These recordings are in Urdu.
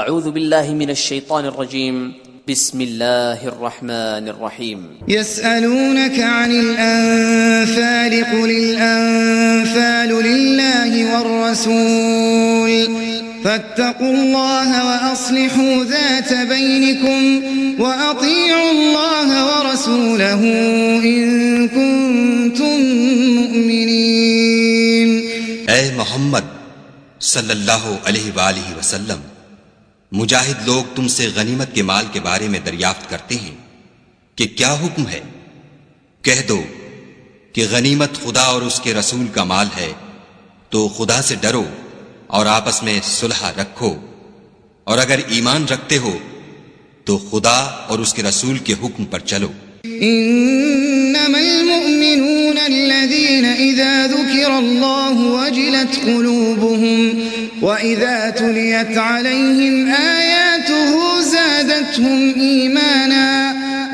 اعوذ باللہ من الشیطان الرجیم بسم اللہ الرحمن الرحیم يسألونك عن الأنفال قل الأنفال لله والرسول فاتقوا الله وأصلحوا ذات بينكم وأطيعوا الله ورسوله إن كنتم مؤمنين. اے محمد صلی اللہ علیہ وآلہ وسلم، مجاہد لوگ تم سے غنیمت کے مال کے بارے میں دریافت کرتے ہیں کہ کیا حکم ہے؟ کہہ دو کہ غنیمت خدا اور اس کے رسول کا مال ہے، تو خدا سے ڈرو اور آپس میں صلح رکھو، اور اگر ایمان رکھتے ہو تو خدا اور اس کے رسول کے حکم پر چلو. انما المؤمنون الذين اذا ذكر الله وجلت قلوبهم واذا تليت عليهم آياته زادتهم ايمانا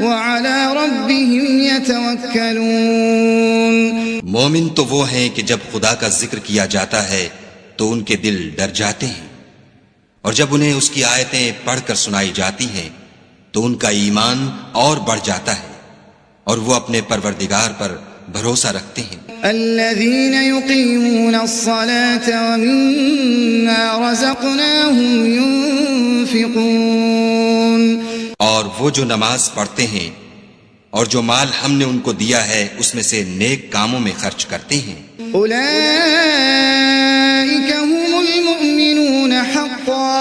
وعلى ربهم يتوكلون. مومن تو وہ ہیں کہ جب خدا کا ذکر کیا جاتا ہے تو ان کے دل ڈر جاتے ہیں، اور جب انہیں اس کی آیتیں پڑھ کر سنائی جاتی ہیں تو ان کا ایمان اور بڑھ جاتا ہے، اور وہ اپنے پروردگار پر بھروسہ رکھتے ہیں. الذين يقيمون الصلاة ومما رزقناهم ينفقون. اور وہ جو نماز پڑھتے ہیں اور جو مال ہم نے ان کو دیا ہے اس میں سے نیک کاموں میں خرچ کرتے ہیں. أولئك هم المؤمنون حقا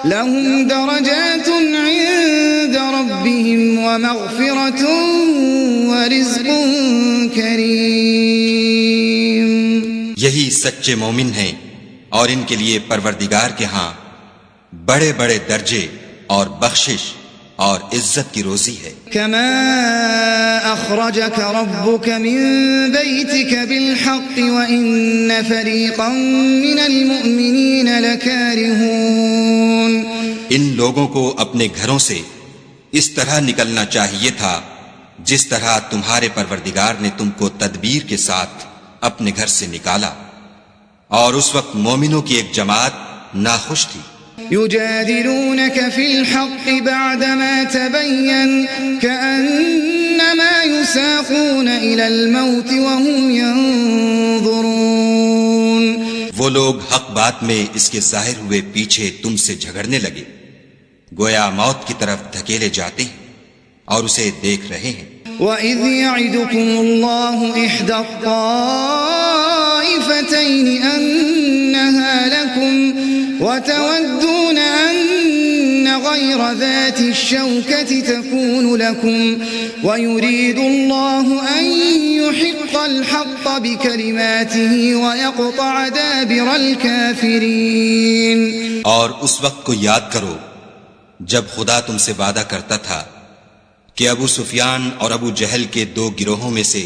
لهم درجات عند ربهم ومغفرة ورزق کریم. یہی سچے مومن ہیں، اور ان کے لیے پروردگار کے ہاں بڑے بڑے درجے اور بخشش اور عزت کی روزی ہے. كما أخرجك ربك من بيتك بالحق وإن فريقا من المؤمنين لكارهون. ان لوگوں کو اپنے گھروں سے اس طرح نکلنا چاہیے تھا جس طرح تمہارے پروردگار نے تم کو تدبیر کے ساتھ اپنے گھر سے نکالا، اور اس وقت مومنوں کی ایک جماعت ناخوش تھی. يجادلونك في الحق بعدما تبين كأنما يساقون إلى الموت وهم ينظرون. وہ لوگ حق بات میں اس کے ظاہر ہوئے پیچھے تم سے جھگڑنے لگے، گویا موت کی طرف دھکیلے جاتے ہیں اور اسے دیکھ رہے ہیں. وَإِذْ يَعِدُكُمُ اللَّهُ إِحْدَى الطَّائِفَتَيْنِ أَنَّهَا لَكُمْ وَتَوَدُّونَ أَنَّ غَيْرَ ذَاتِ الشَّوْكَةِ تَكُونُ لَكُمْ وَيُرِيدُ اللَّهُ أَن يُحِقَّ الْحَقَّ بِكَلِمَاتِهِ وَيَقْطَعَ دَابِرَ الْكَافِرِينَ. اور اس وقت کو یاد کرو جب خدا تم سے وعدہ کرتا تھا کہ ابو سفیان اور ابو جہل کے دو گروہوں میں سے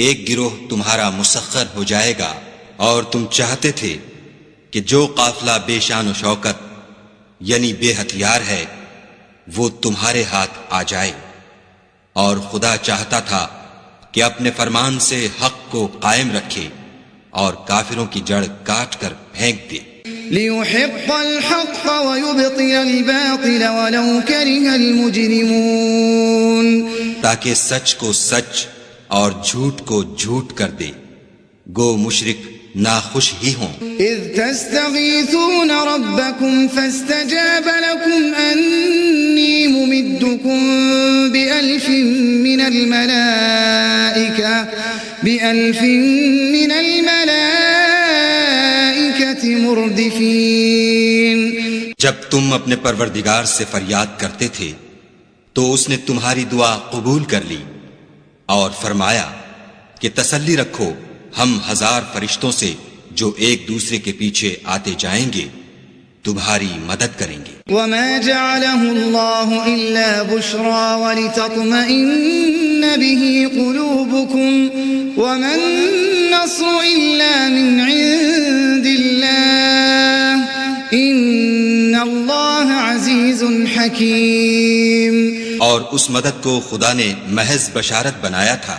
ایک گروہ تمہارا مسخر ہو جائے گا، اور تم چاہتے تھے کہ جو قافلہ بے شان و شوکت یعنی بے ہتھیار ہے وہ تمہارے ہاتھ آ جائے، اور خدا چاہتا تھا کہ اپنے فرمان سے حق کو قائم رکھے اور کافروں کی جڑ کاٹ کر پھینک دے. لِيُحِقَّ الْحَقَّ وَيُبْطِلَ الْبَاطِلَ وَلَوْ كَرِهَ الْمُجْرِمُونَ. تاکہ سچ کو سچ اور جھوٹ کو جھوٹ کر دے، گو مشرک ناخوش ہی ہوں. إِذْ تَسْتَغِيثُونَ رَبَّكُمْ فَاسْتَجَابَ لَكُمْ أَنِّي مُمِدُّكُمْ بِأَلْفٍ مِّنَ الْمَلَائِكَةِ مُرْدِفِينَ. جب تم اپنے پروردگار سے فریاد کرتے تھے تو اس نے تمہاری دعا قبول کر لی اور فرمایا کہ تسلی رکھو، ہم 1000 فرشتوں سے جو ایک دوسرے کے پیچھے آتے جائیں گے تمہاری مدد کریں گے. وَمَا جَعَلَهُ اللَّهُ إِلَّا بُشْرَى وَلِتَطْمَئِنَّ بِهِ قُلُوبُكُمْ وَمَا النَّصْرُ إِلَّا مِنْ عِندِ اللَّهِ إِنَّ اللَّهَ عَزِيزٌ حَكِيمٌ. اور اس مدد کو خدا نے محض بشارت بنایا تھا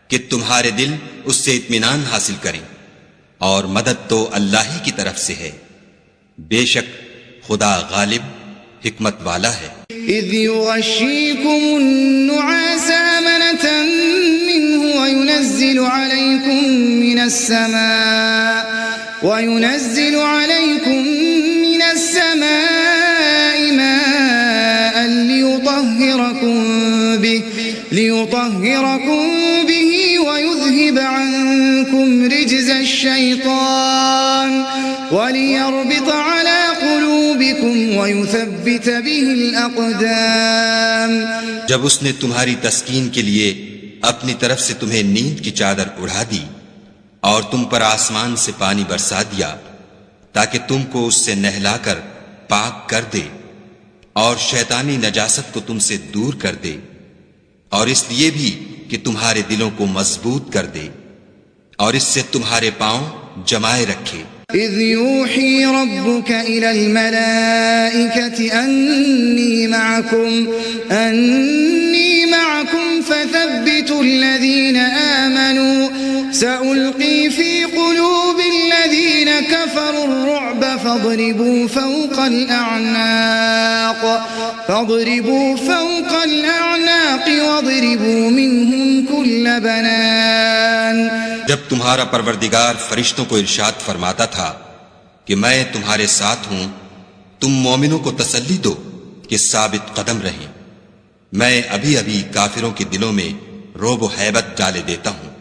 کہ تمہارے دل اس سے اطمینان حاصل کریں، اور مدد تو اللہ ہی کی طرف سے ہے، بے شک خدا غالب حکمت والا ہے۔ اذ يغشيكم النعاس أمنة منه وينزل عليكم من السماء ماء ليطهركم به ويذهب عنكم رجز الشيطان وليربط على قلوبكم ويثبت به الأقدام۔ جب اس نے تمہاری تسکین کے لیے اپنی طرف سے تمہیں نیند کی چادر اڑا دی اور تم پر آسمان سے پانی برسا دیا تاکہ تم کو اس سے نہلا کر پاک کر دے اور شیطانی نجاست کو تم سے دور کر دے، اور اس لیے بھی کہ تمہارے دلوں کو مضبوط کر دے اور اس سے تمہارے پاؤں جمائے رکھے۔ اذ يوحي ربك إلى الملائكة أني معكم فثبتوا الذين آمنوا سألقي في قلوب الذين كفروا الرعب فاضربوا فوق الأعناق واضربوا منهم كل بنان۔ جب تمہارا پروردگار فرشتوں کو ارشاد فرماتا تھا کہ میں تمہارے ساتھ ہوں، تم مومنوں کو تسلی دو کہ ثابت قدم رہیں، میں ابھی ابھی کافروں کے دلوں میں رعب و ہیبت ڈالے دیتا ہوں،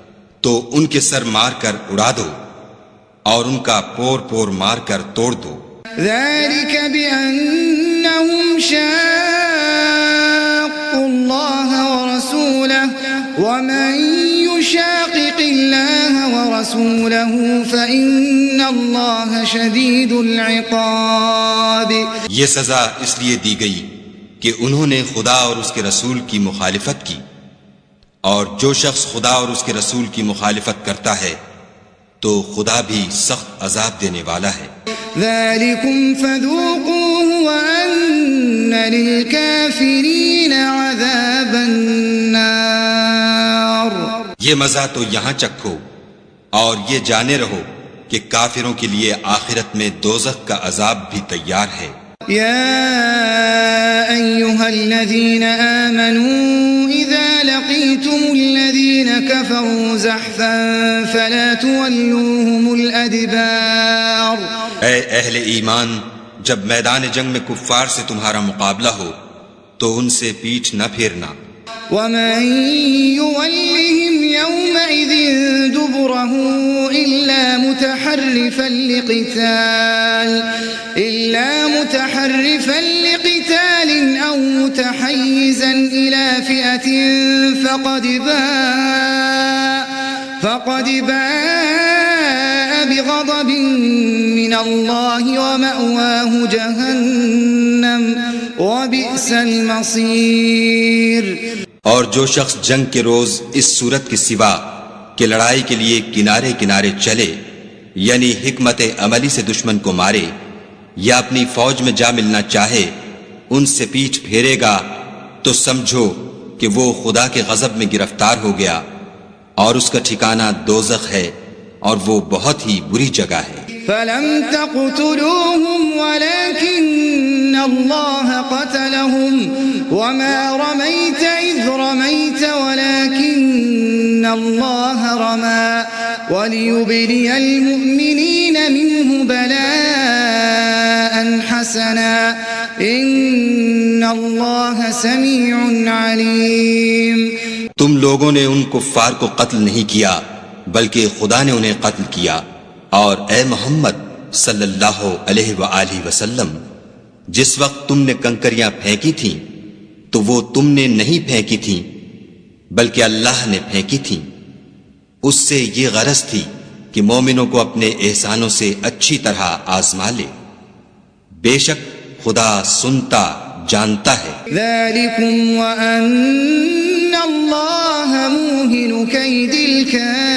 تو ان کے سر مار کر اڑا دو اور ان کا پور پور مار کر توڑ دو۔ ذلك بأنهم شاقوا الله ورسوله ومن يشاقق الله ورسوله فإن الله شديد العقاب۔ یہ سزا اس لیے دی گئی کہ انہوں نے خدا اور اس کے رسول کی مخالفت کی، اور جو شخص خدا اور اس کے رسول کی مخالفت کرتا ہے تو خدا بھی سخت عذاب دینے والا ہے۔ ذلكم فذوقوه وأن للكافرين عذاب النار۔ یہ مزہ تو یہاں چکھو اور یہ جانے رہو کہ کافروں کے لیے آخرت میں دوزخ کا عذاب بھی تیار ہے۔ يا أيها الذين آمنوا إذا لقيتم الذين كفروا زحفا فلا تولوهم الأدبار۔ اے اہل ایمان، جب میدان جنگ میں کفار سے تمہارا مقابلہ ہو تو ان سے پیٹھ نہ پھیرنا۔ ومن يولهم يومئذ دبره إلا متحرفا لقتال أو متحيزا إلى فئة فقد باء بغضب من الله ومأواه جهنم وبئس المصير۔ اور جو شخص جنگ کے روز اس صورت کے سوا کہ لڑائی کے لیے کنارے کنارے چلے، یعنی حکمت عملی سے دشمن کو مارے یا اپنی فوج میں جا ملنا چاہے، ان سے پیٹھ پھیرے گا تو سمجھو کہ وہ خدا کے غضب میں گرفتار ہو گیا، اور اس کا ٹھکانہ دوزخ ہے اور وہ بہت ہی بری جگہ ہے۔ فلم تقتلوهم ولكن الله قتلهم وما رميت إذ رميت ولكن الله رمى وليبلي المؤمنين منه بلاء حسنا إن الله سميع عليم۔ تم لوگوں نے ان کفار کو قتل نہیں کیا بلکہ خدا نے انہیں قتل کیا، اور اے محمد صلی اللہ علیہ وآلہ وسلم، جس وقت تم نے کنکریاں پھینکی تھیں تو وہ تم نے نہیں پھینکی تھیں بلکہ اللہ نے پھینکی تھیں، اس سے یہ غرض تھی کہ مومنوں کو اپنے احسانوں سے اچھی طرح آزما لے، بے شک خدا سنتا جانتا ہے۔ ذلكم وأن الله موهن كيد الكافرين۔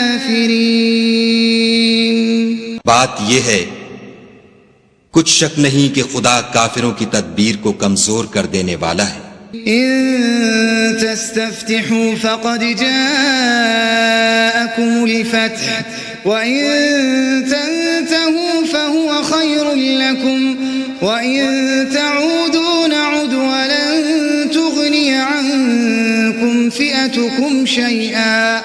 بات یہ ہے، کچھ شک نہیں کہ خدا کافروں کی تدبیر کو کمزور کر دینے والا ہے۔ إن تستفتحوا فقد جاءكم الفتح وإن تنتهوا فهو خير لكم وَإِن تَعُودُوا نَعُدْ وَلَن تُغْنِيَ عَنكُمْ فِئَتُكُمْ شَيْئًا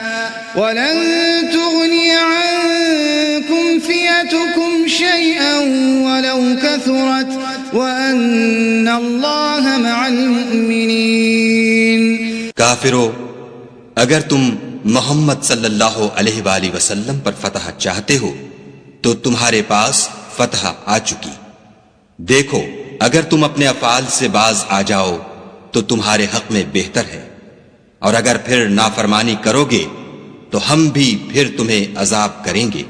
وَلَوْ كَثُرَتْ وَأَنَّ اللَّهَ مَعَ الْمُؤْمِنِينَ۔ کافرو، اگر تم محمد صلی اللہ علیہ وآلہ وسلم پر فتح چاہتے ہو تو تمہارے پاس فتح آ چکی۔ دیکھو، اگر تم اپنے افعال سے باز آ جاؤ تو تمہارے حق میں بہتر ہے، اور اگر پھر نافرمانی کرو گے تو ہم بھی پھر تمہیں عذاب کریں گے،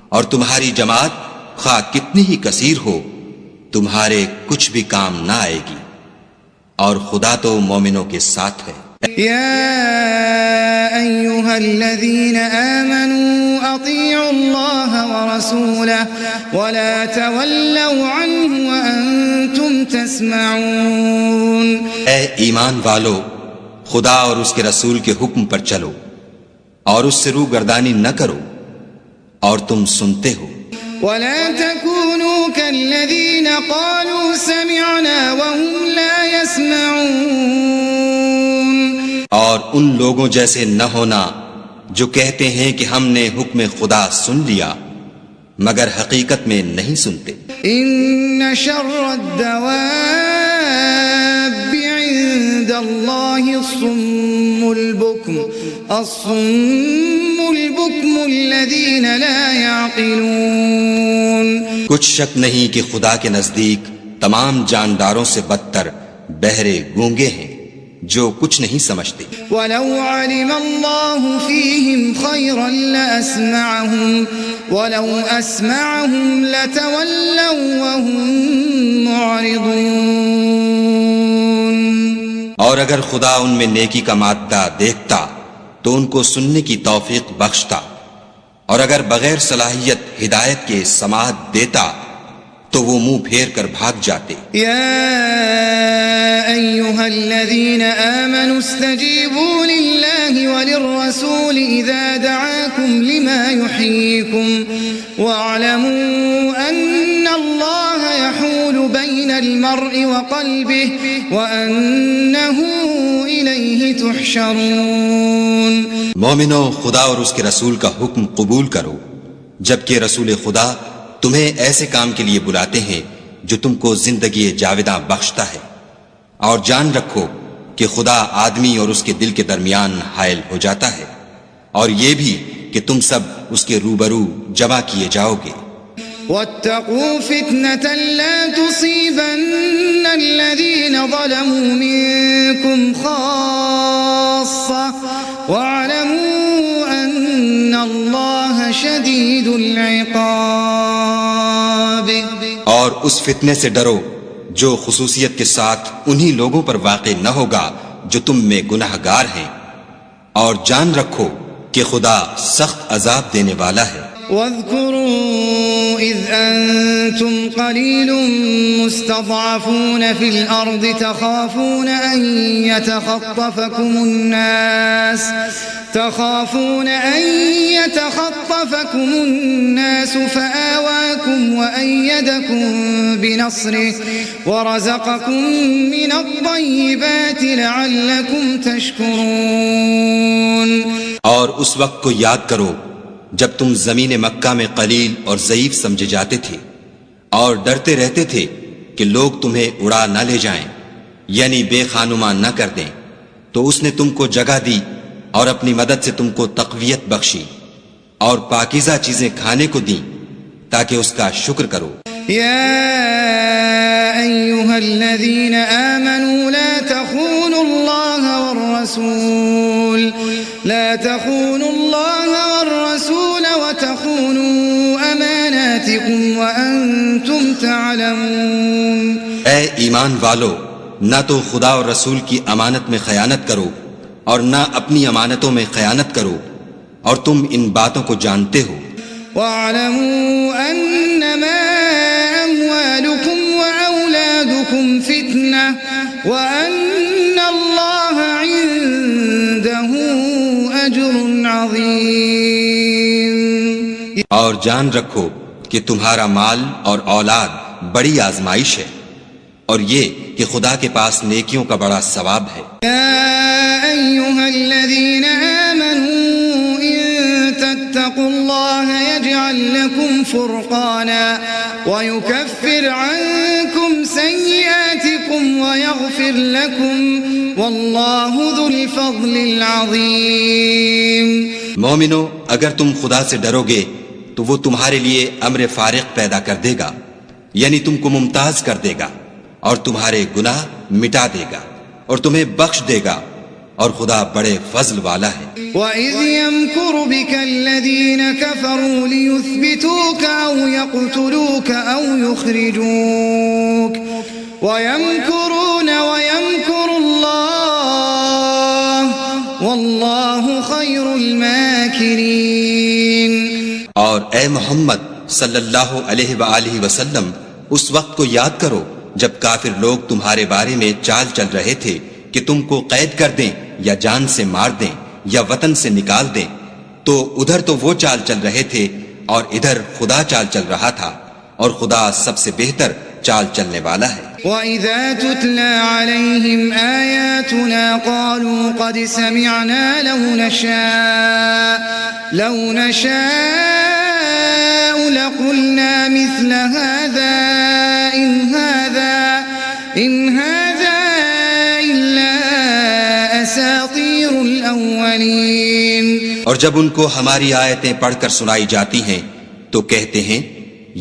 اور تمہاری جماعت خواہ کتنی ہی کثیر ہو تمہارے کچھ بھی کام نہ آئے گی، اور خدا تو مومنوں کے ساتھ ہے۔ يا أيها الذين آمنوا أطيعوا الله ورسوله ولا تولوا عنه وأنتم تسمعون۔ اے ایمان والو، خدا اور اس کے رسول کے حکم پر چلو اور اس سے روگردانی نہ کرو اور تم سنتے ہو۔ ولا تكونوا كالذين قالوا سمعنا وهم لا يسمعون۔ اور ان لوگوں جیسے نہ ہونا جو کہتے ہیں کہ ہم نے حکم خدا سن لیا مگر حقیقت میں نہیں سنتے۔ ان شر الدواب عند الله الصم البكم الذين لا يعقلون۔ کچھ شک نہیں کہ خدا کے نزدیک تمام جانداروں سے بدتر بہرے گونگے ہیں جو کچھ نہیں سمجھتے۔ وَلَوْ عَلِمَ اللَّهُ فِيهِمْ خَيْرًا لَأَسْمَعَهُمْ وَلَوْ أَسْمَعَهُمْ لَتَوَلَّوْا وَهُمْ مُعْرِضُونَ۔ اور اگر خدا ان میں نیکی کا مادہ دیکھتا تو ان کو سننے کی توفیق بخشتا، اور اگر بغیر صلاحیت ہدایت کے سماعت دیتا تو وہ منہ پھیر کر بھاگ جاتے۔ یا ایھا الذین آمنوا استجیبوا للہ وللرسول اذا دعاکم لما یحییکم واعلموا ان اللہ یحول بین المرء وقلبہ وانہ الیہ تحشرون۔ مومنو، خدا اور اس کے رسول کا حکم قبول کرو جبکہ رسول خدا تمہیں ایسے کام کے لیے بلاتے ہیں جو تم کو زندگی جاوداں بخشتا ہے، اور جان رکھو کہ خدا آدمی اور اس کے دل کے درمیان حائل ہو جاتا ہے، اور یہ بھی کہ تم سب اس کے روبرو جمع کیے جاؤ گے۔ وَاتَّقُوا فِتْنَةً لَا تُصِيبَنَّ الَّذِينَ ظَلَمُوا مِنكُمْ خَاصَّةً وَاعْلَمُوا أَنَّ اللَّهَ شَدِيدُ الْعِقَابِ۔ اور اس فتنے سے ڈرو جو خصوصیت کے ساتھ انہی لوگوں پر واقع نہ ہوگا جو تم میں گناہگار ہیں، اور جان رکھو کہ خدا سخت عذاب دینے والا ہے۔ واذكروا إذ أنتم قليل مستضعفون في الأرض تخافون أن يتخطفكم الناس فآواكم وأيدكم بنصره ورزقكم من الطيبات لعلكم تشكرون۔ اور اس وقت کو یاد کرو جب تم زمین مکہ میں قلیل اور ضعیف سمجھے جاتے تھے اور ڈرتے رہتے تھے کہ لوگ تمہیں اڑا نہ لے جائیں، یعنی بے خانما نہ کر دیں، تو اس نے تم کو جگہ دی اور اپنی مدد سے تم کو تقویت بخشی اور پاکیزہ چیزیں کھانے کو دیں تاکہ اس کا شکر کرو۔ یا ایھا الذین آمنوا لا تخونوا اللہ والرسول وتخونوا اماناتکم وانتم تعلمون۔ اے ایمان والو، نہ تو خدا اور رسول کی امانت میں خیانت کرو اور نہ اپنی امانتوں میں خیانت کرو، اور تم ان باتوں کو جانتے ہو۔ وَاعْلَمُوا أَنَّمَا أَمْوَالُكُمْ وَأَوْلَادُكُمْ فِتْنَةٌ وَأَنَّ اللَّهَ عِندَهُ أَجْرٌ عَظِيمٌ۔ اور جان رکھو کہ تمہارا مال اور اولاد بڑی آزمائش ہے، اور یہ کہ خدا کے پاس نیکیوں کا بڑا ثواب ہے۔ يا أيها الذين آمنوا إن تتقوا الله يجعل لكم فرقانا ويكفر عنكم سيئاتكم ويغفر لكم والله ذو الفضل العظيم۔ مومنو، اگر تم خدا سے ڈرو گے تو وہ تمہارے لیے امر فارق پیدا کر دے گا، یعنی تم کو ممتاز کر دے گا اور تمہارے گناہ مٹا دے گا اور تمہیں بخش دے گا، اور خدا بڑے فضل والا ہے۔ وَإِذْ يَمْكُرُ بِكَ الَّذِينَ كَفَرُوا لِيُثْبِتُوكَ أَوْ يَقْتُلُوكَ أَوْ يُخْرِجُوكَ وَيَمْكُرُونَ وَيَمْكُرُ اللَّهُ وَاللَّهُ خَيْرُ الْمَاكِرِينَ۔ اور اے محمد صلی اللہ علیہ وآلہ وسلم، اس وقت کو یاد کرو جب کافر لوگ تمہارے بارے میں چال چل رہے تھے کہ تم کو قید کر دیں یا جان سے مار دیں یا وطن سے نکال دیں، تو ادھر تو وہ چال چل رہے تھے اور ادھر خدا چال چل رہا تھا، اور خدا سب سے بہتر چال چلنے والا ہے۔ وَإِذَا تُتْلَى عَلَيْهِمْ آيَاتُنَا قَالُوا قَدْ سَمِعْنَا لَوْ نَشَاءُ لَقُلْنَا مِثْلَ هَذَا إِنْ هَذَا إِلَّا أَسَاطِيرُ الْأَوَّلِينَ۔ اور جب ان کو ہماری آیتیں پڑھ کر سنائی جاتی ہیں تو کہتے ہیں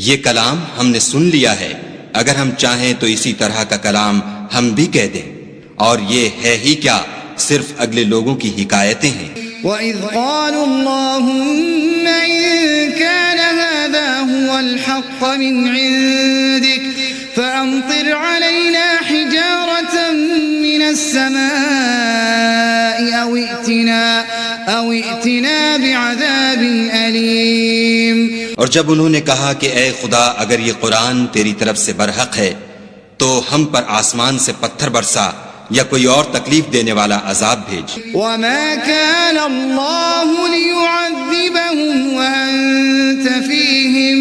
یہ کلام ہم نے سن لیا ہے، اگر ہم چاہیں تو اسی طرح کا کلام ہم بھی کہہ دیں، اور یہ ہے ہی کیا، صرف اگلے لوگوں کی حکایتیں ہیں۔ وَإِذْ قَالُوا اللَّهُمَّ إِن كَانَ هَذَا هُوَ الْحَقَّ مِنْ عِندِكَ فَأَمْطِرْ عَلَيْنَا حِجَارَةً مِّنَ السَّمَاءِ أَوْ ائْتِنَا بِعَذَابٍ أَلِيمٍ۔ اور جب انہوں نے کہا کہ اے خدا، اگر یہ قرآن تیری طرف سے برحق ہے تو ہم پر آسمان سے پتھر برسا یا کوئی اور تکلیف دینے والا عذاب بھیج۔ وَمَا كَانَ اللَّهُ لِيُعَذِّبَهُمْ وَأَنْتَ فِيهِمْ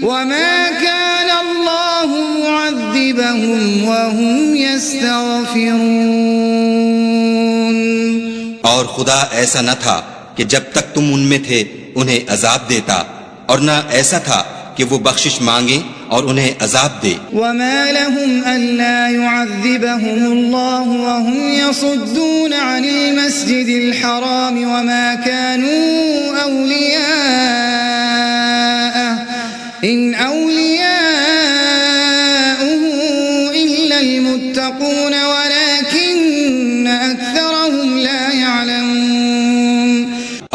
وَمَا كَانَ اللَّهُ مُعَذِّبَهُمْ وَهُمْ يَسْتَغْفِرُونَ۔ اور خدا ایسا نہ تھا کہ جب تک تم ان میں تھے انہیں عذاب دیتا، اور نہ ایسا تھا کہ وہ بخشش مانگیں اور انہیں عذاب دے۔ وَمَا لَهُمْ أَلَّا يُعَذِّبَهُمُ اللَّهُ وَهُمْ يَصُدُّونَ عَنِ الْمَسْجِدِ الْحَرَامِ وَمَا كَانُوا أَوْلِيَاءَهُ إِنْ أَوْلِيَاؤُهُ إِلَّا الْمُتَّقُونَ وَلَكِنَّ أَكْثَرَهُمْ لَا يَعْلَمُونَ۔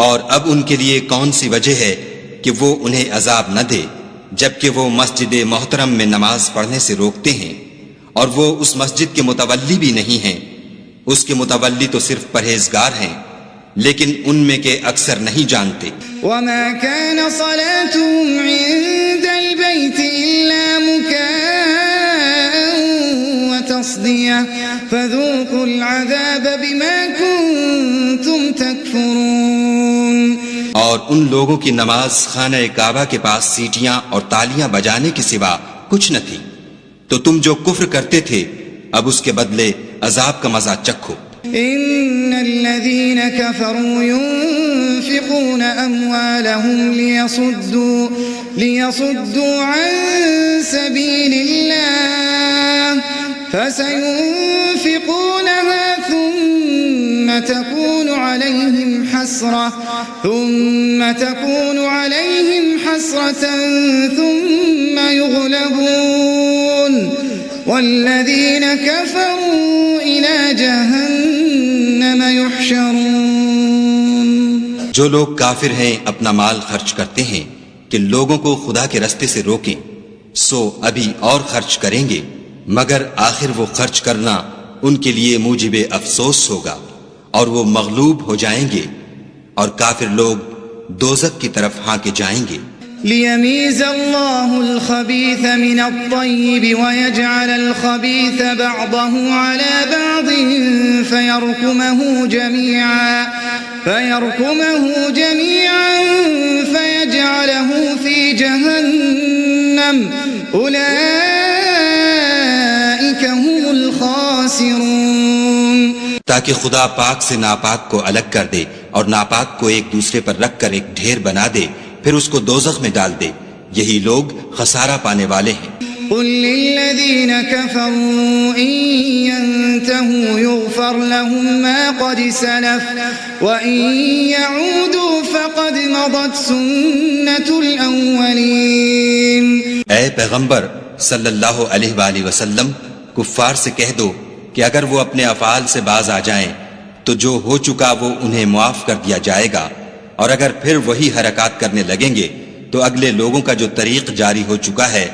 اور اب ان کے لیے کون سی وجہ ہے کہ وہ انہیں عذاب نہ دے، جبکہ وہ مسجد محترم میں نماز پڑھنے سے روکتے ہیں، اور وہ اس مسجد کے متولی بھی نہیں ہیں، اس کے متولی تو صرف پرہیزگار ہیں، لیکن ان میں کے اکثر نہیں جانتے۔ وَمَا كَانَ صَلَاتُهُمْ عِندَ الْبَيْتِ إِلَّا مُكَاءً وَتَصْدِيَةً فَذُوقُوا الْعَذَابَ بِمَا كُنتُمْ تَكْفُرُونَ۔ اور ان لوگوں کی نماز خانہ کعبہ کے پاس سیٹیاں اور تالیاں بجانے کے سوا کچھ نہ تھی، تو تم جو کفر کرتے تھے اب اس کے بدلے عذاب کا مزہ چکھو۔ إن الذين كفروا ينفقون أموالهم ليصدوا عن سبيل الله فسينفقونها ثم تكون عليهم حسرة ثم يغلبون والذين كفروا إلى جهنم يحشرون۔ جو لوگ کافر ہیں اپنا مال خرچ کرتے ہیں کہ لوگوں کو خدا کے رستے سے روکیں، سو ابھی اور خرچ کریں گے، مگر آخر وہ خرچ کرنا ان کے لیے موجب افسوس ہوگا اور وہ مغلوب ہو جائیں گے، اور کافر لوگ دوزخ کی طرف ہانکے جائیں گے۔ ليميز الله الخبيث من الطيب ويجعل الخبيث بعضه على بعض فيركمه جميعا فيجعله في جهنم أولئك فأولئك هم الخاسرون. تاکہ خدا پاک سے ناپاک کو الگ کر دے اور ناپاک کو ایک دوسرے پر رکھ کر ایک ڈھیر بنا دے، پھر اس کو دوزخ میں ڈال دے، یہی لوگ خسارہ پانے والے ہیں۔ قل للذين كفروا إن ينتهوا يغفر لهم ما قد سلف وإن يعودوا فقد مضت سنة الأولين۔ اے پیغمبر صلی اللہ علیہ وآلہ وسلم، کفار سے کہہ دو کہ اگر وہ اپنے افعال سے باز آ جائیں تو جو ہو چکا وہ انہیں معاف کر دیا جائے گا، اور اگر پھر وہی حرکات کرنے لگیں گے تو اگلے لوگوں کا جو طریق جاری ہو چکا ہے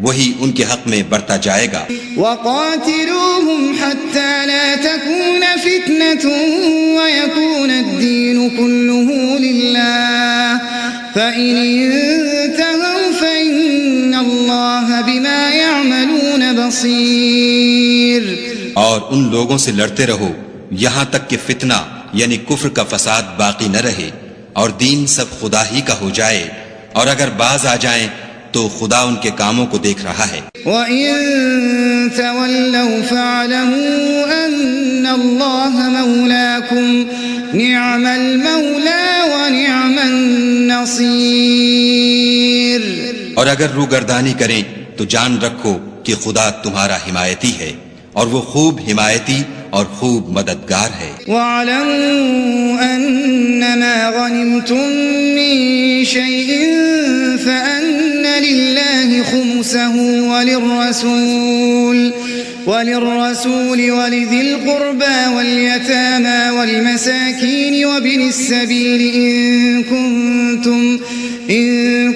وہی ان کے حق میں برتا جائے گا۔ وَقَاتِلُوهُمْ حَتَّى لَا تَكُونَ فِتْنَةٌ وَيَكُونَ الدِّينُ كُلُّهُ لِلَّهِ فَإِنِ انتهوا فَإِنَّ اللَّهَ بِمَا يَعْمَلُونَ بَصِيرٌ۔ اور ان لوگوں سے لڑتے رہو یہاں تک کہ فتنہ یعنی کفر کا فساد باقی نہ رہے اور دین سب خدا ہی کا ہو جائے، اور اگر باز آ جائیں تو خدا ان کے کاموں کو دیکھ رہا ہے۔ وَإِن تَوَلَّوْا فَاعْلَمُوا أَنَّ اللَّهَ مَوْلَاكُمْ نِعْمَ الْمَوْلَى وَنِعْمَ النَّصِيرُ۔ اور اگر روگردانی کریں تو جان رکھو کہ خدا تمہارا حمایتی ہے اور وہ خوب حمایتی اور خوب مددگار ہے۔ وَاعْلَمُوا أَنَّمَا غَنِمْتُم مِّن شَيْءٍ فَأَنَّ لِلَّهِ خُمُسَهُ وَلِلرَّسُولِ وَلِذِي الْقُرْبَى وَالْيَتَامَى وَالْمَسَاكِينِ وَابْنِ السَّبِيلِ إِن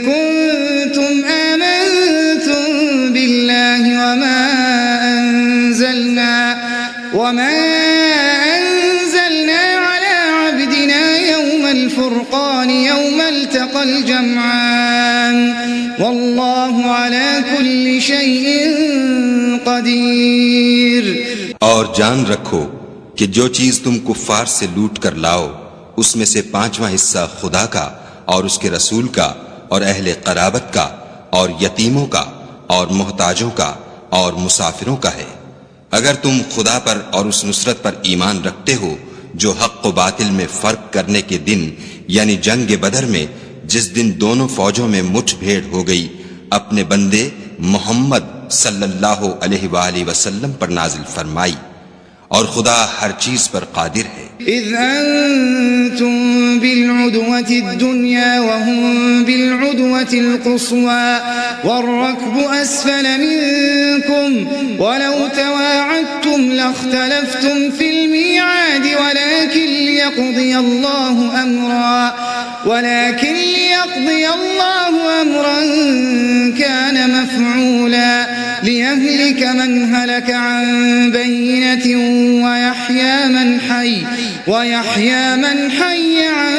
كُنتُمْ آمَنتُم بِاللَّهِ وما أنزلنا على عبدنا يوم الفرقان يوم التقى الجمعان والله على كل شيء قدير۔ اور جان رکھو کہ جو چیز تم کفار سے لوٹ کر لاؤ اس میں سے 5واں حصہ خدا کا اور اس کے رسول کا اور اہل قرابت کا اور یتیموں کا اور محتاجوں کا اور مسافروں کا ہے۔ اگر تم خدا پر اور اس نصرت پر ایمان رکھتے ہو جو حق و باطل میں فرق کرنے کے دن یعنی جنگ بدر میں جس دن دونوں فوجوں میں مٹھ بھیڑ ہو گئی اپنے بندے محمد صلی اللہ علیہ وآلہ وسلم پر نازل فرمائی، اور خدا ہر چیز پر قادر ہے۔ اذ انتم بالعدوة الدنيا وهم بالعدوة القصوى والركب اسفل منكم ولو تواعدتم لاختلفتم في الميعاد ولكن ليقضي الله امرا كان مفعولا ليهلك من هلك عن بينة ويحيى من حي عن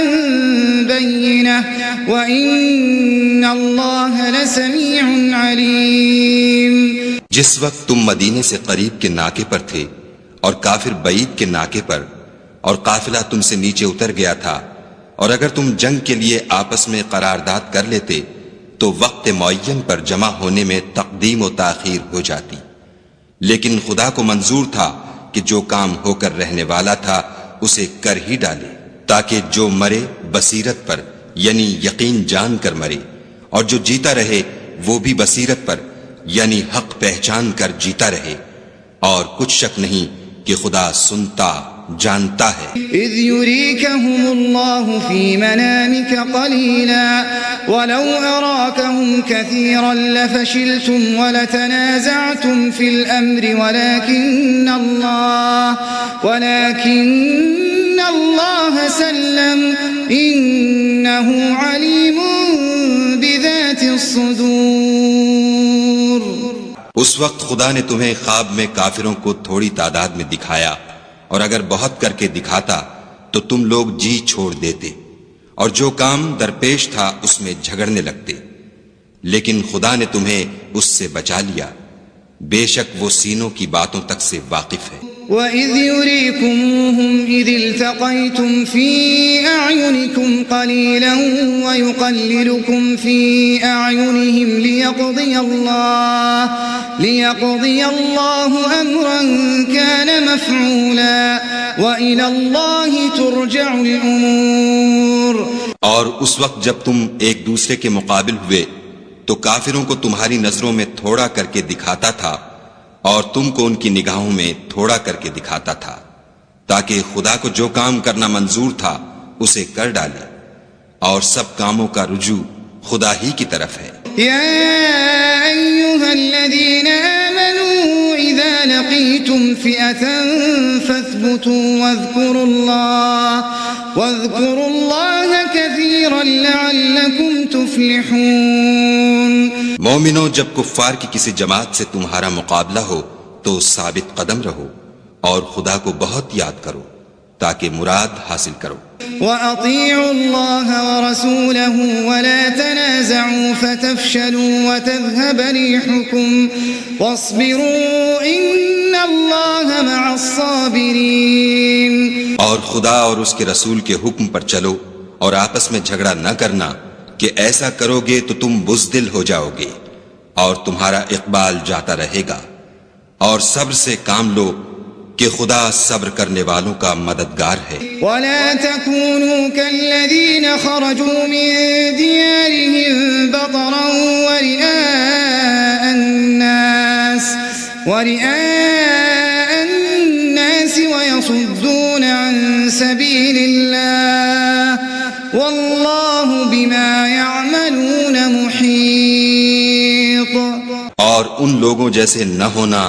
بينة وإن الله لسميع عليم۔ جس وقت تم مدینے سے قریب کے ناکے پر تھے اور کافر بعید کے ناکے پر، اور قافلہ تم سے نیچے اتر گیا تھا، اور اگر تم جنگ کے لیے آپس میں قرارداد کر لیتے تو وقت معین پر جمع ہونے میں تقدیم و تاخیر ہو جاتی، لیکن خدا کو منظور تھا کہ جو کام ہو کر رہنے والا تھا اسے کر ہی ڈالے، تاکہ جو مرے بصیرت پر یعنی یقین جان کر مرے، اور جو جیتا رہے وہ بھی بصیرت پر یعنی حق پہچان کر جیتا رہے، اور کچھ شک نہیں کہ خدا سنتا جانتا ہے۔ اذ يريكهم الله في منامك قليلا ولو أراكهم كثيرا لفشلتم ولتنازعتم في الأمر ولكن الله سلم إنه عليم بذات الصدور۔ اس وقت خدا نے تمہیں خواب میں کافروں کو تھوڑی تعداد میں دکھایا، اور اگر بہت کر کے دکھاتا تو تم لوگ جی چھوڑ دیتے اور جو کام درپیش تھا اس میں جھگڑنے لگتے، لیکن خدا نے تمہیں اس سے بچا لیا، بے شک وہ سینوں کی باتوں تک سے واقف ہے۔ وَإِذْ يُرِيكُمُوهُمْ إِذِ الْتَقَيْتُمْ فِي أَعْيُنِكُمْ قَلِيلًا وَيُقَلِّلُكُمْ فِي أَعْيُنِهِمْ لِيَقْضِيَ اللَّهُ أَمْرًا كَانَ مَفْعُولًا وَإِلَى اللَّهِ تُرْجَعُ الْأُمُورُ۔ اور اس وقت جب تم ایک دوسرے کے مقابل ہوئے تو کافروں کو تمہاری نظروں میں تھوڑا کر کے دکھاتا تھا اور تم کو ان کی نگاہوں میں تھوڑا کر کے دکھاتا تھا، تاکہ خدا کو جو کام کرنا منظور تھا اسے کر ڈالے، اور سب کاموں کا رجوع خدا ہی کی طرف ہے۔ یا ایھا الذین آمنوا اذا لقیتم فئة فاثبتوا واذکروا اللہ کثیرا لعلکم تفلحون۔ مومنو، جب کفار کی کسی جماعت سے تمہارا مقابلہ ہو تو ثابت قدم رہو اور خدا کو بہت یاد کرو تاکہ مراد حاصل کرو۔ وَأَطِيعُوا اللَّهَ وَرَسُولَهُ وَلَا تَنَازَعُوا فَتَفْشَلُوا وَتَذْهَبَ رِيحُكُمْ وَاصْبِرُوا إِنَّ اللَّهَ مَعَ الصَّابِرِينَ۔ اور خدا اور اس کے رسول کے حکم پر چلو اور آپس میں جھگڑا نہ کرنا کہ ایسا کرو گے تو تم بزدل ہو جاؤ گے اور تمہارا اقبال جاتا رہے گا، اور صبر سے کام لو کہ خدا صبر کرنے والوں کا مددگار ہے۔ وَلَا تَكُونُوا كَالَّذِينَ خَرَجُوا مِن دِيَارِهِم بَطَرًا وَرِئَاءَ النَّاسِ وَيَصُدُّونَ عَن سَبِيلِ اللَّهِ وَاللَّهُ بِمَا يَعْمَلُونَ مُحِيطٌ۔ اور ان لوگوں جیسے نہ ہونا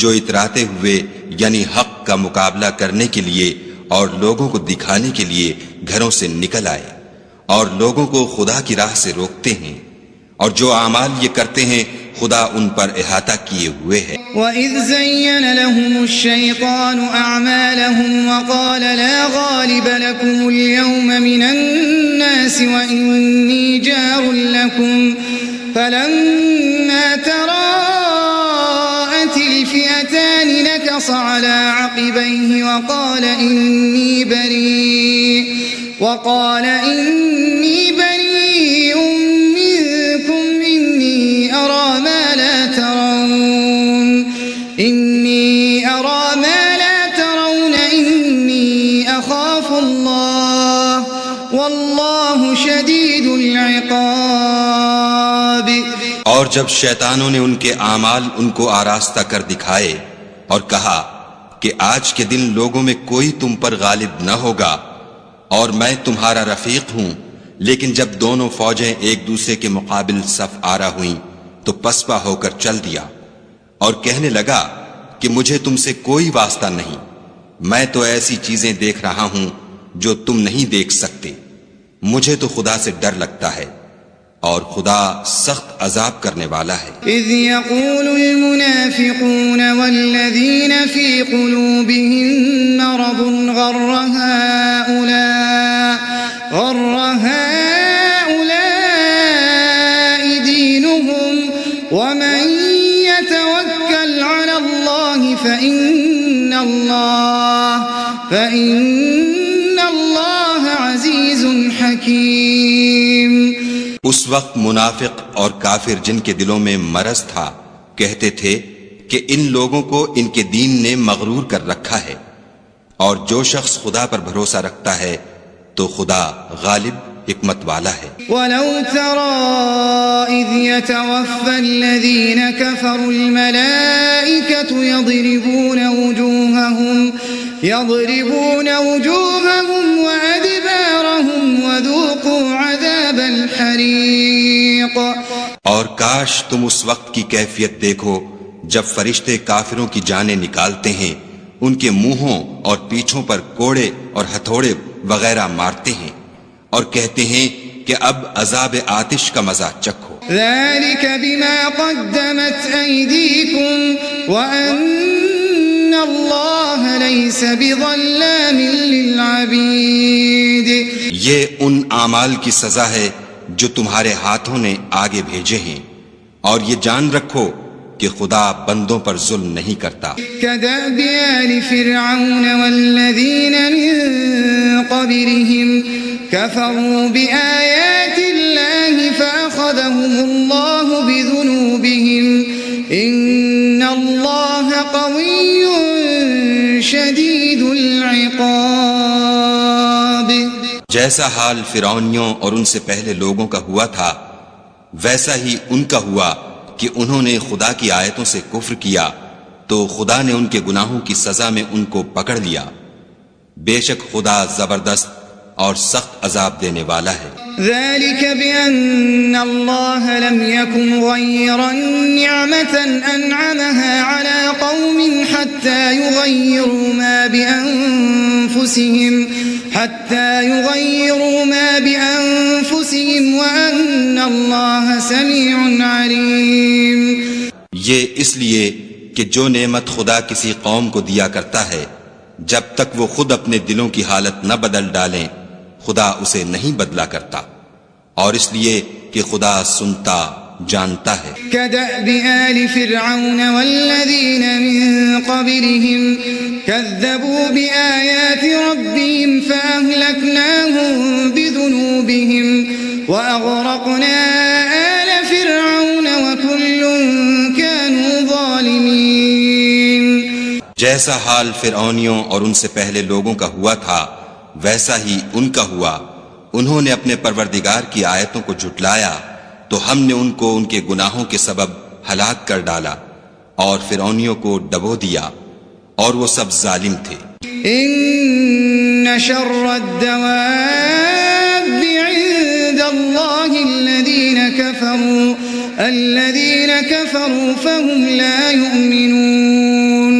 جو اتراتے ہوئے یعنی حق کا مقابلہ کرنے کے لیے اور لوگوں کو دکھانے کے لیے گھروں سے نکل آئے اور لوگوں کو خدا کی راہ سے روکتے ہیں، اور جو اعمال یہ کرتے ہیں خدا ان پر احاطہ کیے ہوئے ہے۔ وَإِذْ زَيَّنَ لَهُمُ الشَّيْطَانُ أَعْمَالَهُمْ وَقَالَ لَا غَالِبَ لَكُمُ الْيَوْمَ مِنَ النَّاسِ وَإِنِّي جَارٌ لَكُمْ فَلَمَّا تَرَاءَتِ الْفِئَتَانِ نَكَصَ عَلَى عَقِبَيْهِ وَقَالَ إِنِّي بَرِيءٌ مِّنكُمْ إِنِّي أَرَى مَا لَا تَرَوْنَ إِنِّي أَخَافُ اللَّهَ وَاللَّهُ شَدِيدُ الْعِقَابِ۔ اور جب شیطانوں نے ان کے اعمال ان کو آراستہ کر دکھائے اور کہا کہ آج کے دن لوگوں میں کوئی تم پر غالب نہ ہوگا اور میں تمہارا رفیق ہوں، لیکن جب دونوں فوجیں ایک دوسرے کے مقابل صف آرا ہوئیں تو پسپا ہو کر چل دیا اور کہنے لگا کہ مجھے تم سے کوئی واسطہ نہیں، میں تو ایسی چیزیں دیکھ رہا ہوں جو تم نہیں دیکھ سکتے، مجھے تو خدا سے ڈر لگتا ہے اور خدا سخت عذاب کرنے والا ہے۔ اذ يقول المنافقون والذين في قلوبهم مرض غر هؤلاء دينهم ومن يتوكل على الله فإن الله عزيز حكيم۔ اس وقت منافق اور کافر جن کے دلوں میں مرض تھا کہتے تھے کہ ان لوگوں کو ان کے دین نے مغرور کر رکھا ہے، اور جو شخص خدا پر بھروسہ رکھتا ہے تو خدا غالب حکمت والا ہے۔ وَلَوْ تَرَى إِذْ يَتَوَفَّى الَّذِينَ كَفَرُوا الْمَلَائِكَةُ يَضْرِبُونَ وُجُوهَهُمْ وَأَدْبَارَهُمْ وَذُوقُوا عَذَابَ الْحَرِيقِ۔ اور کاش تم اس وقت کی کیفیت دیکھو جب فرشتے کافروں کی جانیں نکالتے ہیں، ان کے منہوں اور پیٹھوں پر کوڑے اور ہتھوڑے وغیرہ مارتے ہیں اور کہتے ہیں کہ اب عذاب آتش کا مزہ چکھو۔ ذَلِكَ بِمَا قَدَّمَتْ أَيْدِيكُمْ وَأَنَّ اللَّهَ لَيْسَ بِظَلَّامٍ لِلْعَبِيدِ۔ یہ ان اعمال کی سزا ہے جو تمہارے ہاتھوں نے آگے بھیجے ہیں، اور یہ جان رکھو کہ خدا بندوں پر ظلم نہیں کرتا۔ كدأب آل فرعون والذين من قبلهم كفروا بآيات الله فأخذهم الله بذنوبهم إن الله قوي شديد العقاب۔ جیسا حال فرعونیوں اور ان سے پہلے لوگوں کا ہوا تھا ویسا ہی ان کا ہوا کہ انہوں نے خدا کی آیتوں سے کفر کیا تو خدا نے ان کے گناہوں کی سزا میں ان کو پکڑ لیا۔ بے شک خدا زبردست اور سخت عذاب دینے والا ہے۔ ذلك بأن الله لم يكن غيرا نعمة أنعمها على قوم حتى يغيروا ما بأنفسهم وأن الله سميع عليم۔ یہ اس لیے کہ جو نعمت خدا کسی قوم کو دیا کرتا ہے جب تک وہ خود اپنے دلوں کی حالت نہ بدل ڈالیں خدا اسے نہیں بدلا کرتا، اور اس لیے کہ خدا سنتا جانتا ہے۔ كدأب آل فرعون والذين من قبلهم كذبوا بآيات ربهم فأهلكناهم بذنوبهم وأغرقنا آل فرعون وكل كانوا ظالمين۔ جیسا حال فرعونیوں اور ان سے پہلے لوگوں کا ہوا تھا ویسا ہی ان کا ہوا۔ انہوں نے اپنے پروردگار کی آیتوں کو جھٹلایا تو ہم نے ان کو ان کے گناہوں کے سبب ہلاک کر ڈالا اور فرعونیوں کو ڈبو دیا اور وہ سب ظالم تھے۔ ان شر الدواب عند الله الذين كفروا فهم لا يؤمنون۔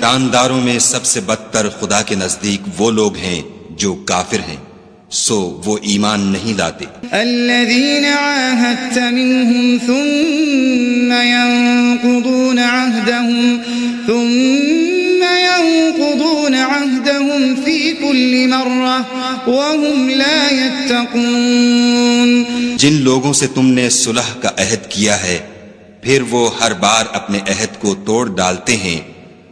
جانداروں میں سب سے بدتر خدا کے نزدیک وہ لوگ ہیں جو کافر ہیں سو وہ ایمان نہیں لاتے۔ الذين عاهدت منهم ثم ينقضون عهدهم في كل مرة وهم لا يتقون۔ جن لوگوں سے تم نے صلح کا عہد کیا ہے پھر وہ ہر بار اپنے عہد کو توڑ ڈالتے ہیں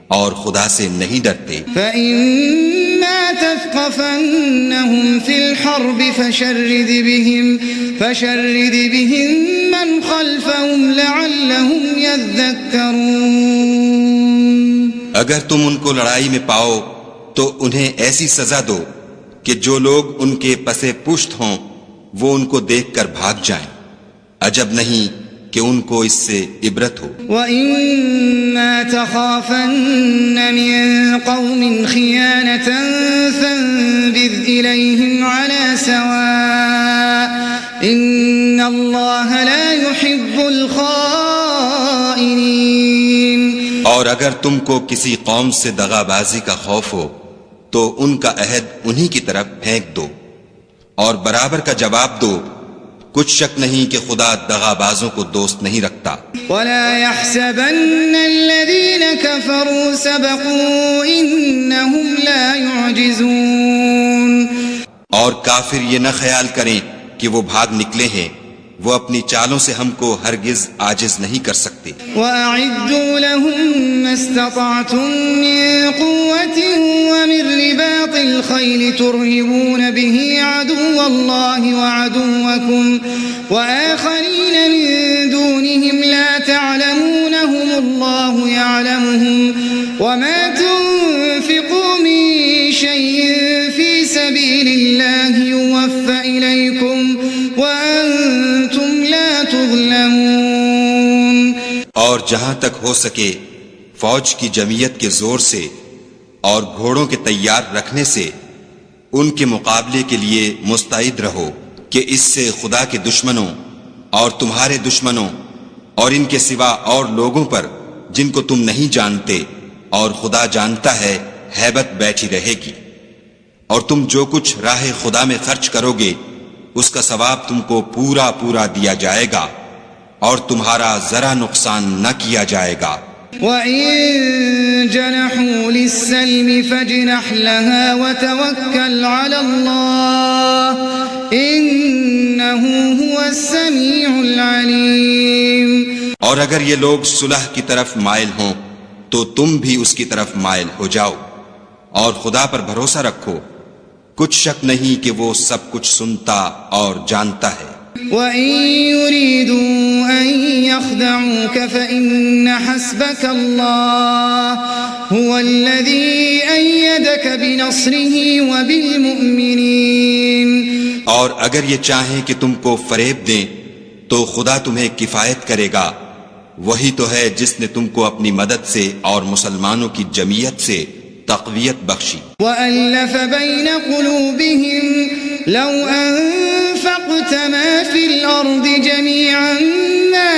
اور خدا سے نہیں ڈرتے۔ فَإِمَّا تَثْقَفَنَّهُمْ فِي الْحَرْبِ فَشَرِّدْ بِهِمْ مَنْ خَلْفَهُمْ لَعَلَّهُمْ يَذَّكَّرُونَ۔ اگر تم ان کو لڑائی میں پاؤ تو انہیں ایسی سزا دو کہ جو لوگ ان کے پسے پشت ہوں وہ ان کو دیکھ کر بھاگ جائیں، عجب نہیں کہ ان کو اس سے عبرت ہو۔ وَإِمَّا تَخَافَنَّ مِن قَوْمٍ خِيَانَةً فَانبِذْ إِلَيْهِمْ عَلَى سَوَاءٍ إِنَّ اللَّهَ لَا يُحِبُّ الْخَائِنِينَ۔ اور اگر تم کو کسی قوم سے دغا بازی کا خوف ہو تو ان کا عہد انہی کی طرف پھینک دو اور برابر کا جواب دو، کچھ شک نہیں کہ خدا دغا بازوں کو دوست نہیں رکھتا۔ وَلَا يَحْسَبَنَّ الَّذِينَ كَفَرُوا سَبَقُوا إِنَّهُمْ لَا يُعْجِزُونَ۔ اور کافر یہ نہ خیال کریں کہ وہ بھاگ نکلے ہیں، وہ اپنی چالوں سے ہم کو ہرگز عاجز نہیں کر سکتے۔ وَأَعِدُّوا لَهُم مَّا اسْتَطَعْتُم مِّن قُوَّةٍ وَمِن رِّبَاطِ الْخَيْلِ تُرْهِبُونَ بِهِ عَدُوَّ اللَّهِ وَعَدُوَّكُمْ وَآخَرِينَ مِن دُونِهِمْ لَا تَعْلَمُونَهُمُ اللَّهُ يَعْلَمُهُمْ وَمَا تُنفِقُوا مِن شَيْءٍ فِي سَبِيلِ اللَّهِ يُوَفَّ إِلَيْكُمْ وَأَنتُمْ لَا تُظْلَمُونَ۔ اور جہاں تک ہو سکے فوج کی جمعیت کے زور سے اور گھوڑوں کے تیار رکھنے سے ان کے مقابلے کے لیے مستعد رہو کہ اس سے خدا کے دشمنوں اور تمہارے دشمنوں اور ان کے سوا اور لوگوں پر جن کو تم نہیں جانتے اور خدا جانتا ہے ہیبت بیٹھی رہے گی، اور تم جو کچھ راہ خدا میں خرچ کرو گے اس کا ثواب تم کو پورا پورا دیا جائے گا اور تمہارا ذرا نقصان نہ کیا جائے گا۔ وَإِن جَنَحُوا لِلسَّلْمِ فَاجْنَحْ لَهَا وَتَوَكَّلْ عَلَى اللَّهِ إِنَّهُ هُوَ السَّمِيعُ الْعَلِيمُ۔ اور اگر یہ لوگ صلح کی طرف مائل ہوں تو تم بھی اس کی طرف مائل ہو جاؤ، اور خدا پر بھروسہ رکھو، کچھ شک نہیں کہ وہ سب کچھ سنتا اور جانتا ہے۔ وَإِن يُرِيدُوا أَن يَخْدَعُوكَ فَإِنَّ حَسْبَكَ اللَّهُ هُوَ الَّذِي أَيَّدَكَ بِنَصْرِهِ وَبِالْمُؤْمِنِينَ۔ اور اگر یہ چاہیں کہ تم کو فریب دیں تو خدا تمہیں کفایت کرے گا، وہی تو ہے جس نے تم کو اپنی مدد سے اور مسلمانوں کی جمعیت سے تقویت بخشی۔ وَأَلَّفَ بَيْنَ قُلُوبِهِمْ لَوْ أَنفَقْتَ مَا فِي الْأَرْضِ جَمِيعًا مَا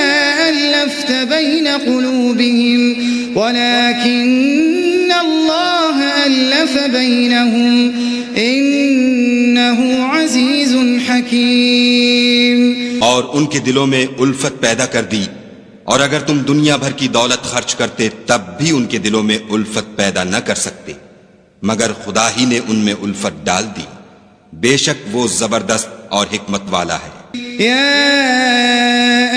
أَلَّفْتَ بَيْنَ قُلُوبِهِمْ وَلَكِنَّ اللَّهَ أَلَّفَ بَيْنَهُمْ إِنَّهُ عَزِيزٌ حَكِيمٌ۔ اور ان کے دلوں میں الفت پیدا کر دی، اور اگر تم دنیا بھر کی دولت خرچ کرتے تب بھی ان کے دلوں میں الفت پیدا نہ کر سکتے، مگر خدا ہی نے ان میں الفت ڈال دی، بے شک وہ زبردست اور حکمت والا ہے۔ یا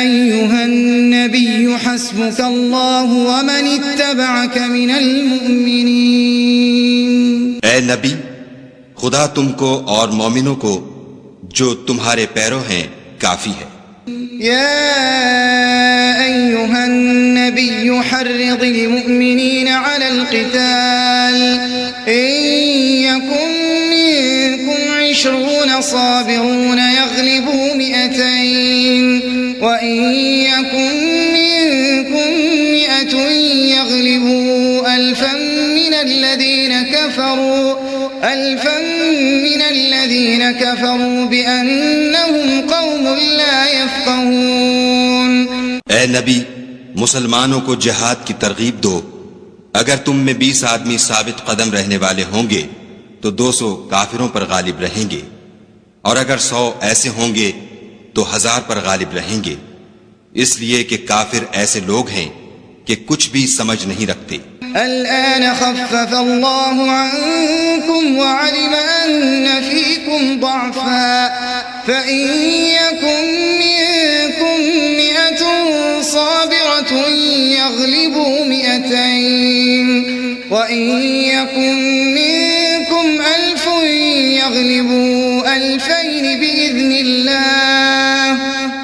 ایھا النبی حسبک اللہ ومن اتبعک من المؤمنین۔ اے نبی، خدا تم کو اور مومنوں کو جو تمہارے پیرو ہیں کافی ہے۔ يا أيها النبي حرض المؤمنين على القتال إن يكن منكم 20 صابرون يغلبوا 200 وإن يكن منكم 100 يغلبوا 1000 من الذين كفروا بأنهم قوم لا يفقهون۔ اے نبی، مسلمانوں کو جہاد کی ترغیب دو، اگر تم میں 20 آدمی ثابت قدم رہنے والے ہوں گے تو 200 کافروں پر غالب رہیں گے، اور اگر 100 ایسے ہوں گے تو 1000 پر غالب رہیں گے، اس لیے کہ کافر ایسے لوگ ہیں کہ کچھ بھی سمجھ نہیں رکھتے۔ الآن خفف الله عنكم وعلم أن فيكم ضعفا فإن يكن منكم 100 صابرة يغلبوا 200 وإن يكن منكم 1000 يغلبوا 2000 بإذن الله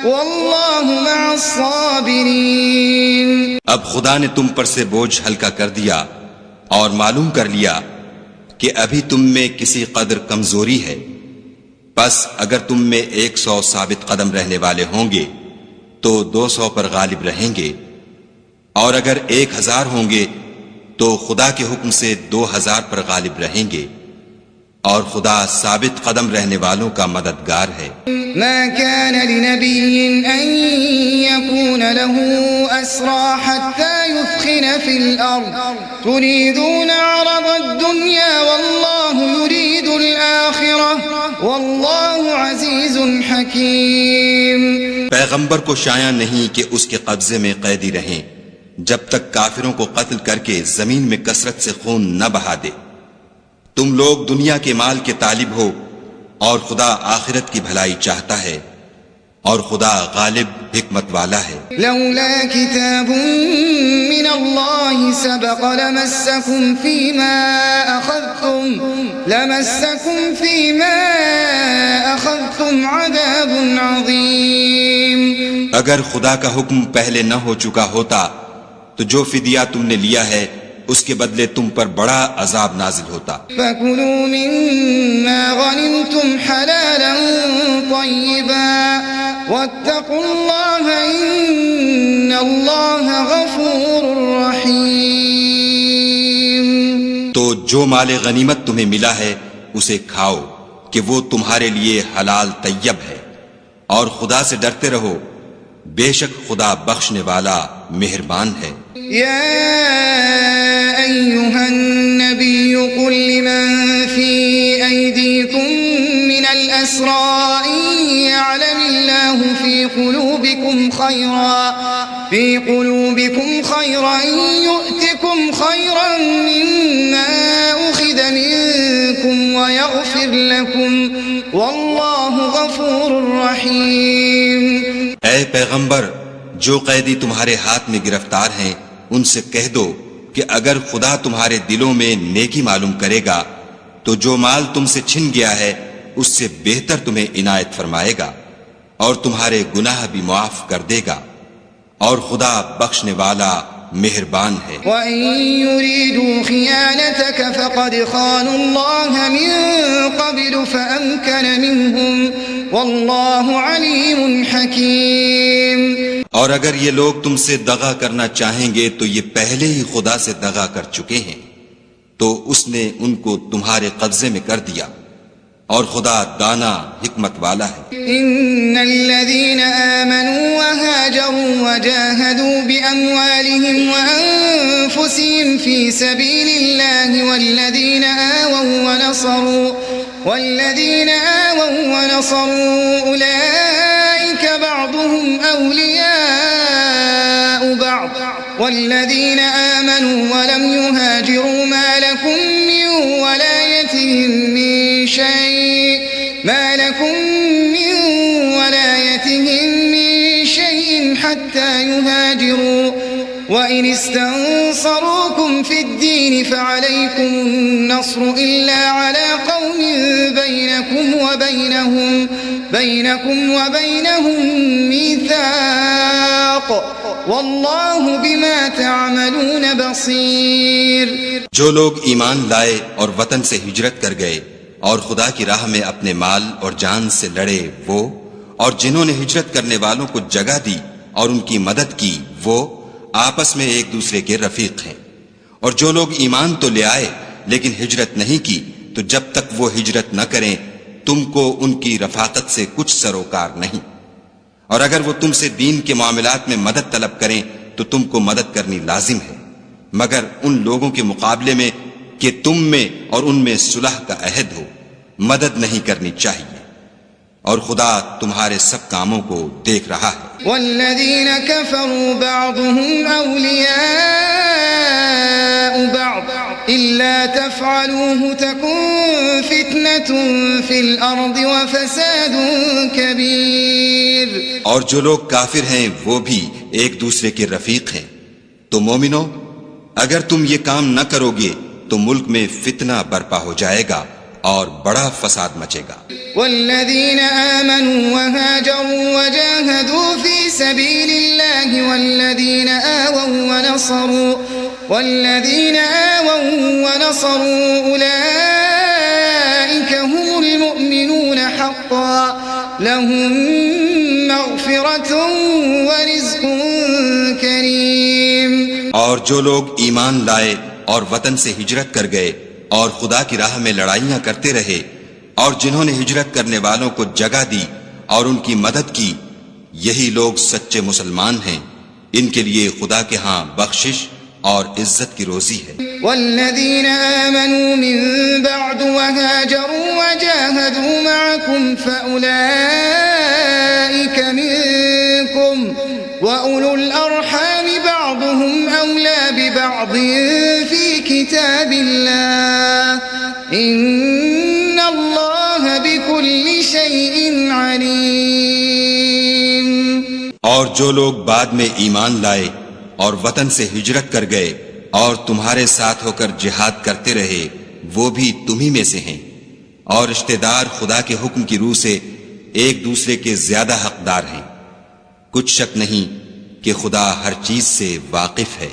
والله مع الصابرين۔ اب خدا نے تم پر سے بوجھ ہلکا کر دیا اور معلوم کر لیا کہ ابھی تم میں کسی قدر کمزوری ہے، پس اگر تم میں 100 ثابت قدم رہنے والے ہوں گے تو 200 پر غالب رہیں گے، اور اگر 1000 ہوں گے تو خدا کے حکم سے 2000 پر غالب رہیں گے، اور خدا ثابت قدم رہنے والوں کا مددگار ہے۔ ما كان لنبي أن يكون له أسرى حتى يثخن في الأرض تريدون عرض الدنيا والله يريد الآخرة والله عزيز حكيم۔ پیغمبر کو شایع نہیں کہ اس کے قبضے میں قیدی رہیں جب تک کافروں کو قتل کر کے زمین میں کثرت سے خون نہ بہا دے۔ تم لوگ دنیا کے مال کے طالب ہو اور خدا آخرت کی بھلائی چاہتا ہے، اور خدا غالب حکمت والا ہے۔ لولا كتاب من الله سبق لمسكم فيما أخذتم عذاب عظيم۔ اگر خدا کا حکم پہلے نہ ہو چکا ہوتا تو جو فدیہ تم نے لیا ہے اس کے بدلے تم پر بڑا عذاب نازل ہوتا۔ فَكُلُوا مِمَّا غَنِمْتُمْ حَلَالًا طَيِّبًا وَاتَّقُوا اللَّهَ إِنَّ اللَّهَ غَفُورٌ رَحِيمٌ۔ تو جو مال غنیمت تمہیں ملا ہے اسے کھاؤ کہ وہ تمہارے لیے حلال طیب ہے، اور خدا سے ڈرتے رہو، بے شک خدا بخشنے والا مہربان ہے۔ يا أيها النبي قل لمن في أيديكم من الأسرى إن يعلم الله في قلوبكم خيرا يؤتكم خيرا مما أخذ منكم ويغفر لكم والله غفور رحيم۔ اے پیغمبر، جو قیدی تمہارے ہاتھ میں گرفتار ہیں ان سے کہہ دو کہ اگر خدا تمہارے دلوں میں نیکی معلوم کرے گا تو جو مال تم سے چھن گیا ہے اس سے بہتر تمہیں عنایت فرمائے گا اور تمہارے گناہ بھی معاف کر دے گا، اور خدا بخشنے والا مہربان ہے۔ وَإِن يُرِيدُوا خِيَانَتَكَ فَقَدْ خَانُوا اللَّهَ مِن قَبْلُ فَأَمْكَنَ مِنْهُمْ وَاللَّهُ عَلِيمٌ حَكِيمٌ۔ اور اگر یہ لوگ تم سے دغا کرنا چاہیں گے تو یہ پہلے ہی خدا سے دغا کر چکے ہیں، تو اس نے ان کو تمہارے قبضے میں کر دیا، اور خدا دانا حکمت والا ہے۔ ان الذين آمنوا وهاجروا وجاهدوا بأموالهم وأنفسهم في سبيل الله والذين آووا ونصروا أولئك بعضهم أولياء بعض والذين آمنوا ولم يهاجروا ما لكم من ولايتهم من شيء حتى يهاجروا وإن استنصروكم في الدين فعليكم النصر إلا على قوم بينكم وبينهم ميثاق والله بما تعملون بصير۔ جو لوگ ایمان لائے اور وطن سے ہجرت کر گئے اور خدا کی راہ میں اپنے مال اور جان سے لڑے وہ، اور جنہوں نے ہجرت کرنے والوں کو جگہ دی اور ان کی مدد کی وہ آپس میں ایک دوسرے کے رفیق ہیں۔ اور جو لوگ ایمان تو لے آئے لیکن ہجرت نہیں کی تو جب تک وہ ہجرت نہ کریں تم کو ان کی رفاقت سے کچھ سروکار نہیں، اور اگر وہ تم سے دین کے معاملات میں مدد طلب کریں تو تم کو مدد کرنی لازم ہے، مگر ان لوگوں کے مقابلے میں کہ تم میں اور ان میں صلح کا عہد ہو مدد نہیں کرنی چاہیے، اور خدا تمہارے سب کاموں کو دیکھ رہا ہے۔ والذین کفروا بعضهم اولیاء بعض الا تفعلوه تكن فتنة في الارض وفساد کبیر۔ اور جو لوگ کافر ہیں وہ بھی ایک دوسرے کے رفیق ہیں، تو مومنو اگر تم یہ کام نہ کرو گے تو ملک میں فتنہ برپا ہو جائے گا اور بڑا فساد مچے گا۔ والذین آمنوا وهاجروا وجاهدوا في سبيل الله والذین آووا ونصروا أولئك هم المؤمنون حقا لهم مغفرة ورزق کریم۔ اور جو لوگ ایمان لائے اور وطن سے ہجرت کر گئے اور خدا کی راہ میں لڑائیاں کرتے رہے، اور جنہوں نے ہجرت کرنے والوں کو جگہ دی اور ان کی مدد کی، یہی لوگ سچے مسلمان ہیں، ان کے لیے خدا کے ہاں بخشش اور عزت کی روزی ہے۔ والذین آمنوا من بعد وهاجروا وجاهدوا معكم فأولئك منكم وأولو الأرحام بعضهم أولى ببعض في كتاب الله إن الله بكل شيء عليم۔ اور جو لوگ بعد میں ایمان لائے اور وطن سے ہجرت کر گئے اور تمہارے ساتھ ہو کر جہاد کرتے رہے وہ بھی تمہیں میں سے ہیں، اور رشتہ دار خدا کے حکم کی روح سے ایک دوسرے کے زیادہ حقدار ہیں، کچھ شک نہیں کہ خدا ہر چیز سے واقف ہے۔